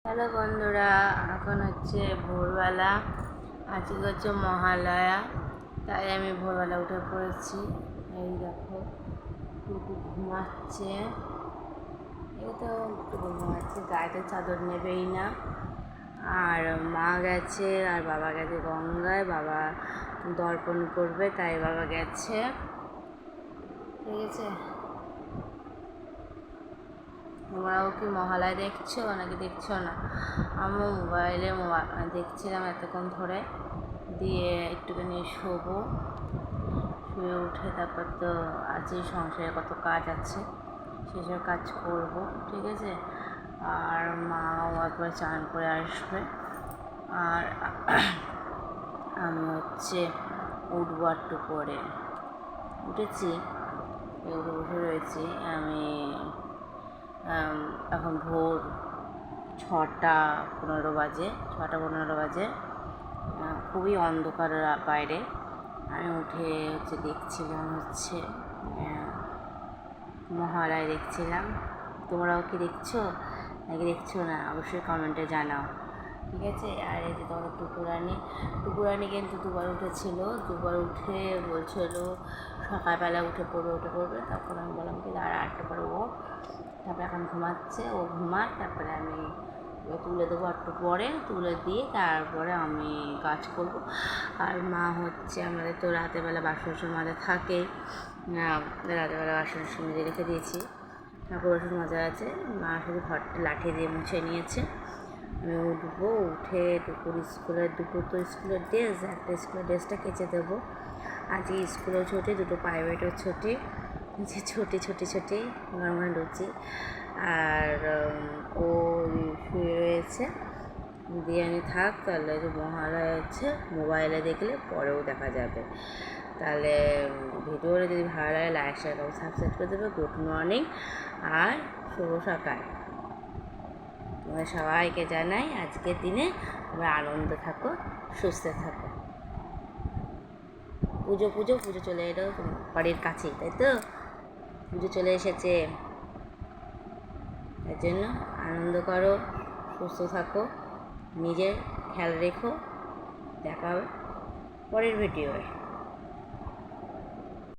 Hello বন্ধুরা, এখন হচ্ছে ভোরবেলা। আজকে হচ্ছে মহালয়া, তাই আমি ভোরবেলা উঠে পড়েছি। এই দেখো, টুকু ঘুমাচ্ছে। এই তো টুকু ঘুমাচ্ছে, গায়ে তো চাদর নেবেই না। আর মা গেছে আর বাবা গেছে গঙ্গায়, বাবা দর্পণ করবে, তাই বাবা গেছে। ঠিক আছে, তোমরাও কি মহালয়া দেখছো নাকি দেখছো না? আমি মোবাইলে দেখছিলাম এতক্ষণ ধরে, দিয়ে একটুখানি শোবো, শুয়ে উঠে তারপর তো আজই সংসারে কত কাজ আছে, সেসব কাজ করব। ঠিক আছে, আর মাও একবার চান করে আসবে। আর আমি হচ্ছে উঠবো একটু পরে। উঠেছি, উঠে বসে রয়েছি আমি। এখন ভোর 6:15 বাজে, 6:15 বাজে। খুবই অন্ধকার বাইরে। আমি উঠে হচ্ছে দেখছিলাম হচ্ছে মহালয়া দেখছিলাম। তোমরাও কি দেখছো নাকি দেখছো না, অবশ্যই কমেন্টে জানাও। ঠিক আছে, আর এই যে তোমাদের টুকুরানি কিন্তু দুবার উঠেছিল, দুবার উঠে বলছিল সকালবেলা উঠে পড়বে। তারপর আমি বললাম কি আর একটু পরে ও, তারপরে এখন ঘুমাচ্ছে, ও ঘুমাক, তারপরে আমি তুলে দেবো একটু পরে, তুলে দিয়ে তারপরে আমি কাজ করব। আর মা হচ্ছে, আমাদের তো রাতেরবেলা বাসন মাজা থাকেই, রাতেরবেলা বাসন মেজে রেখে দিয়েছি, ঠাকুর বাসন মাজা আছে। মা শুধু ঘরটা লাঠি দিয়ে মুছে নিয়েছে। আমি উঠবো, উঠে দুপুর তো স্কুলের ড্রেস, একটা স্কুলের ড্রেসটা কেচে দেবো। আজকে স্কুলেও ছুটি, দুটো প্রাইভেটও ছুটি, যে ছোটি গরমে লুচি। আর ও শুয়ে রয়েছে, দিয়ে আমি থাক, তাহলে যে মহালয়া হচ্ছে মোবাইলে দেখলে পরেও দেখা যাবে। তাহলে ভিডিওটা যদি ভালো লাগে লাইক শেয়ার এবং সাবস্ক্রাইব করে দেবে। গুড মর্নিং আর শুভ সকাল। তোমাদের সবাইকে জানাই আজকের দিনে তোমরা আনন্দ থাকো, সুস্থ থাকো। পুজো চলে এলো বাড়ির কাছেই, তাই তো? পুজো চলে এসেছে, তার জন্য আনন্দ করো, সুস্থ থাকো, নিজের খেয়াল রেখো। দেখা হবে পরের ভিডিওয়।